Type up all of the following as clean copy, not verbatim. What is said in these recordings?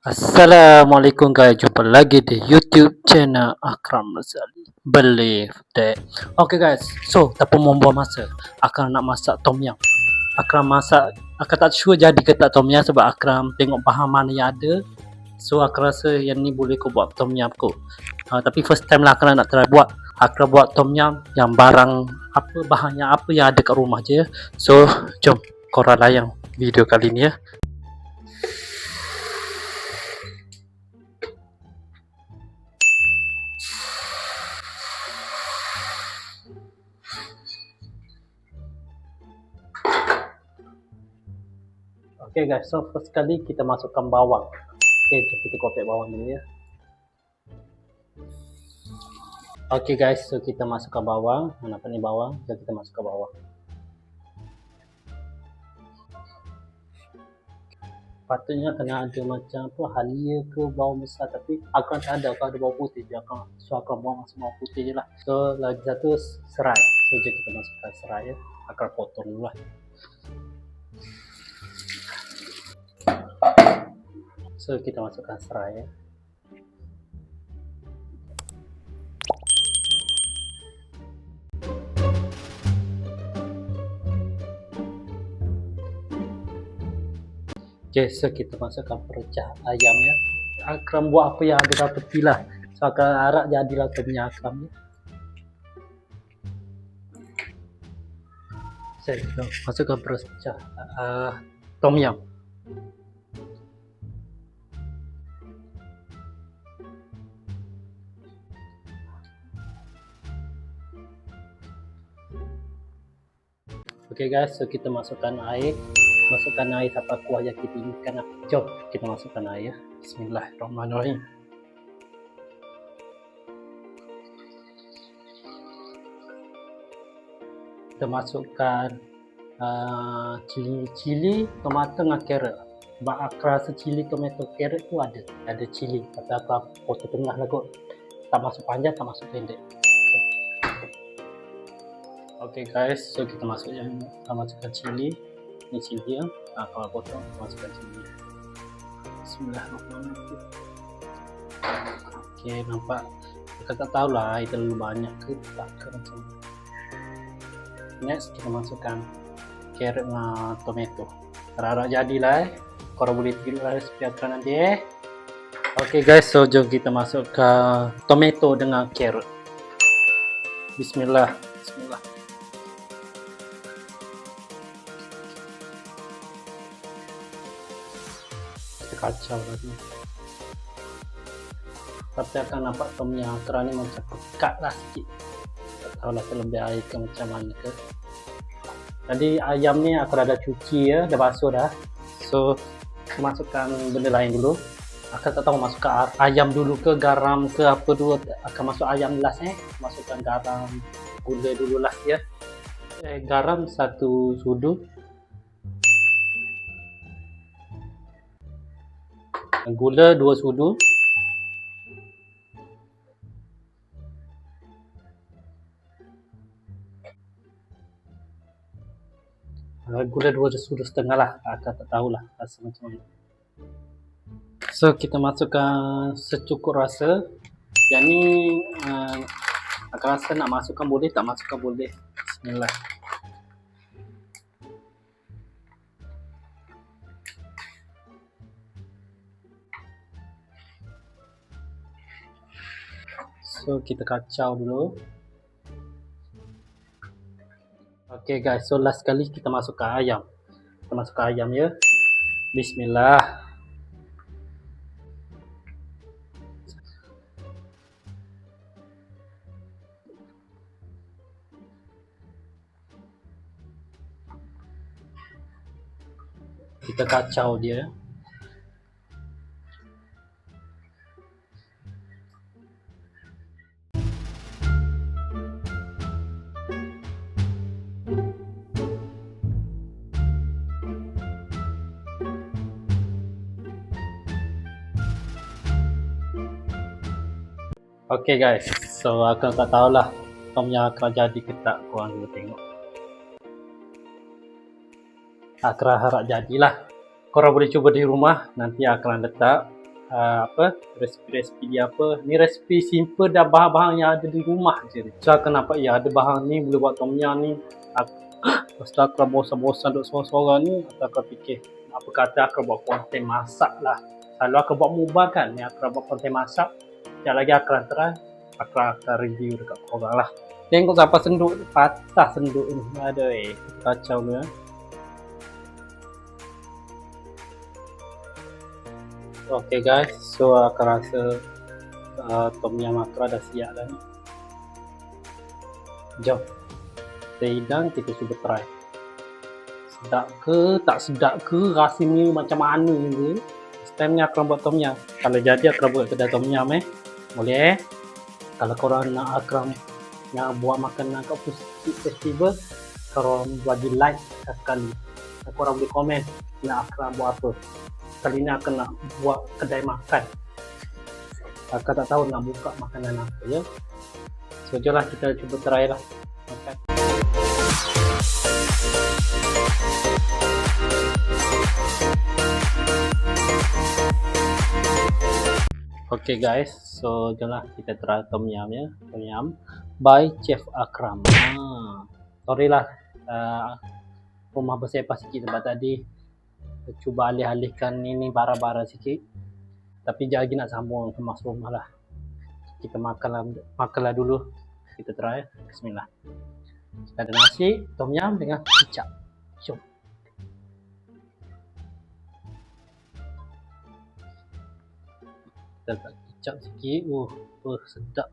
Assalamualaikum guys, jumpa lagi di YouTube channel Akram Razali. Believe that. Okay guys, so tanpa membuang masa, Akram nak masak tom yum. Akram masak, Akram tak sure jadi ke tak tom yum sebab Akram tengok bahan mana yang ada. So Akram rasa yang ni boleh kau buat tom yum kot. Tapi first time lah Akram nak try buat. Akram buat tom yum yang barang apa, bahan yang apa yang ada kat rumah je. So jom korang layan video kali ni ya. Okay guys, so first kali kita masukkan bawang. Okay, jom kita kotak bawang dulu ya. Okay guys, so kita masukkan bawang. Apa ni bawang? So kita masukkan bawang. Patutnya kena ada macam apa, halia ke bawang besar, tapi Akram tak ada. Kalau ada bawang putih je Akram. So Akram buang masuk bawang putih je lah. So lagi satu serai. So jom kita masukkan serai ya. Akram potong dulu lah. So kita masukkan serai ya. Okay, so kita masukkan percah ayam ya. Akram buat apa yang ada dalam peti lah. So Akram harap jadilah punya Akram ya. So kita masukkan percah tom yum. Okay guys, so kita masukkan air. Masukkan air sampai kuah yang kita inginkan. Jom kita masukkan air ya. Bismillahirrahmanirrahim. Kita masukkan cili, tomato dengan carrot. Sebab Akram rasa cili, tomato, carrot tu ada cili. Kata Akram potong tengah lah kot. Tak masuk panjang, tak masuk pendek. Okay guys, so kita masukkan cili. Ni cili ya. Kalau potong, masukkan cili. Bismillahirrahmanirrahim. Okay, nampak. Kita tak tahulah air terlalu banyak ke tak ke macam. Next, kita masukkan carrot dengan tomato. Harap jadilah korang boleh tengok resipi Akram nanti Okay guys, so jom kita masukkan tomato dengan carrot. Bismillah. Kacau lagi. Tapi akan nampak tom yum Akram ni macam pekat lah sikit. Tak tahulah terlebih air ke macam mana ke. Tadi ayam ni Akram dah cuci ya, dah basuh dah. So masukkan benda lain dulu. Akram tak tahu masukkan ayam dulu ke garam ke apa dulu. Akan masuk ayam last Masukkan garam, gula dululah ya. Garam 1 sudu. Gula 2 sudu. Gula 2 sudu setengah lah. Akak tak tahulah rasa macam mana. So kita masukkan secukup rasa. Yang ni Akak rasa nak masukkan boleh, tak masukkan boleh. Bismillah. So kita kacau dulu. Okay guys, so last kali kita masukkan ayam. Kita masukkan ayam ya. Bismillah. Kita kacau dia. Okay guys, so Akram tak tahulah tom yum Akram jadi ke tak, korang juga tengok. Akram harap jadilah. Korang boleh cuba di rumah, nanti Akram letak resipi dia apa. Ni resipi simple dan bahan-bahan yang ada di rumah je. So aku nampak ya ada bahan ni boleh buat tom yum ni. Lepas tu aku bosan-bosan duduk seorang-seorang ni, aku fikir apa kata aku buat konten masak lah. Kalau aku buat mubah kan, ni aku buat konten masak. Sekejap lagi aku akan try, aku akan review dekat korang lah. Tengok sampai senduk, patah senduk ni. Aduh kacau ni. Okay guys, so aku rasa tom yum aku dah siap dah ni. Jom kita hidang, kita cuba try. Sedap ke, tak sedap ke, rasanya macam mana ke. Next time ni aku buat tom yum. Kalau jadi aku buat kedai tom yum boleh Kalau korang nak Akram nak buat makanan kat Food Festival, korang bagi like sekali. Korang boleh komen nak Akram buat apa. Kali ni aku nak buat kedai makan. Aku tak tahu nak buka makanan apa ya. So jom lah kita cuba try lah makan. Okay guys, so jom lah kita try tom yum ya. Tom yum by Chef Akram. Sorry lah rumah bersepah sikit sebab tadi cuba alih-alihkan ini bara-bara sikit. Tapi jangan lagi nak sambung kemas rumah lah. Kita makanlah dulu. Kita try. Bismillah. Kita ada nasi tom yum dengan kicap. Jom. Kita letak kicap sikit. Sedap.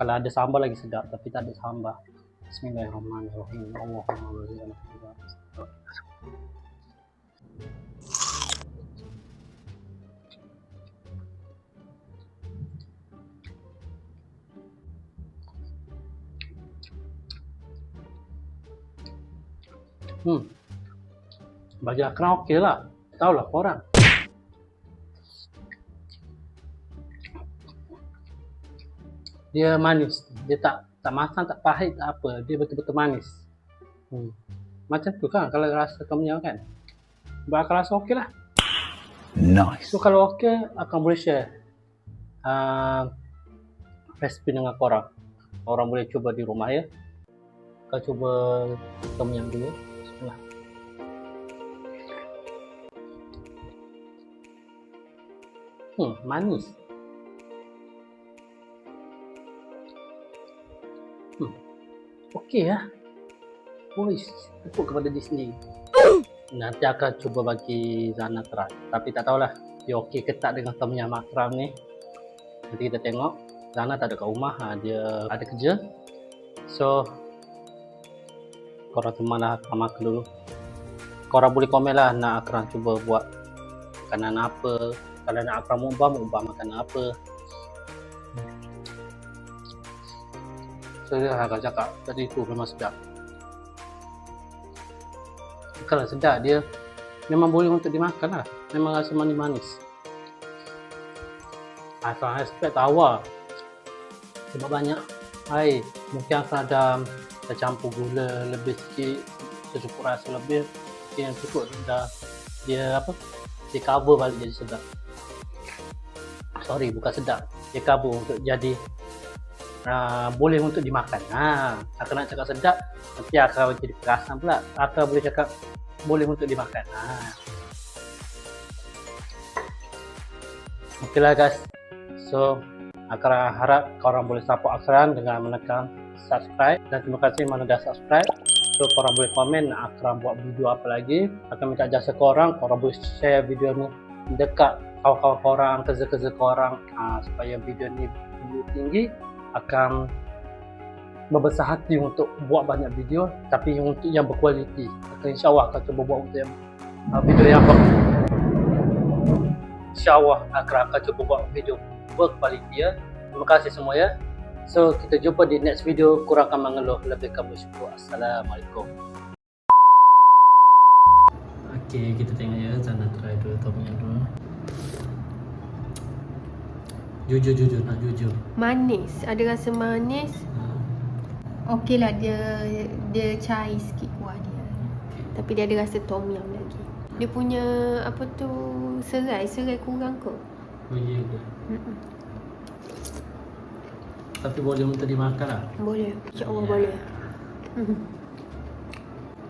Kalau ada sambal lagi sedap, tapi tak ada sambal. Bismillahirrahmanirrahim. Allahumma bagi Akram okey lah. Tahu lah korang. Dia manis. Dia tak masam, tak pahit, tak apa. Dia betul-betul manis. Macam tu kan kalau rasa tom yum kan. Aku rasa okey lah. Nice. So kalau okey, akan boleh share resipi dengan korang. Orang boleh cuba di rumah ya. Kita cuba tom yum dulu. Bismillah. Manis. Okey lah. Tepuk kepada Disney. Nanti akan cuba bagi Zana try. Tapi tak tahulah dia okey ke tak dengan tom yum Akram ni. Nanti kita tengok. Zana tak ada kat rumah, dia ada kerja. So korang temanlah Akram makan dulu. Korang boleh komen lah nak Akram cuba buat makanan apa. Kalau nak Akram ubah makanan apa. So dia akan cakap tadi tu memang sedap. Kalau sedap, dia memang boleh untuk dimakan lah. Memang rasa manis-manis. Asal expect tawar sebab banyak air. Mungkin akan ada campur gula lebih sikit, secukup rasa lebih. Mungkin yang cukup dah dia cover balik jadi sedap. Sorry, bukan sedap, dia cover untuk jadi boleh untuk dimakan. Aku nak cakap sedap tapi aku jadi perasan pula. Aku boleh cakap boleh untuk dimakan. Ok lah guys. So aku harap korang boleh support Akram dengan menekan subscribe. Dan terima kasih mana dah subscribe. So korang boleh komen nak Akram buat video apa lagi. Akan minta jasa korang. Korang boleh share video ni dekat kawan-kawan korang, kerja-kerja korang, supaya video ni tinggi. Akan berbesar hati untuk buat banyak video, tapi untuk yang berkualiti. InsyaAllah akan cuba buat untuk yang video yang InsyaAllah akan cuba buat video berkualiti ya. Terima kasih semua ya. So kita jumpa di next video. Kurangkan mengeluh, lebihkan bersyukur. Assalamualaikum. Okay, kita tengok ya. Zana try dulu tom yum dulu. Jujur nak jujur. Manis, ada rasa manis. Okey lah, dia cair sikit kuah dia. Tapi dia ada rasa tom yum lagi. Dia punya apa tu, serai kurang ke? Oh iya ke? Mm-mm. Tapi boleh untuk dimakan lah. Boleh, insya-Allah Ya. boleh.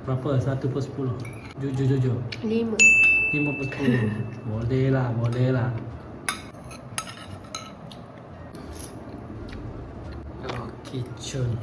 Berapa? 1/10. Jujur. 5. 5/10. Boleh lah. Okey, Cun.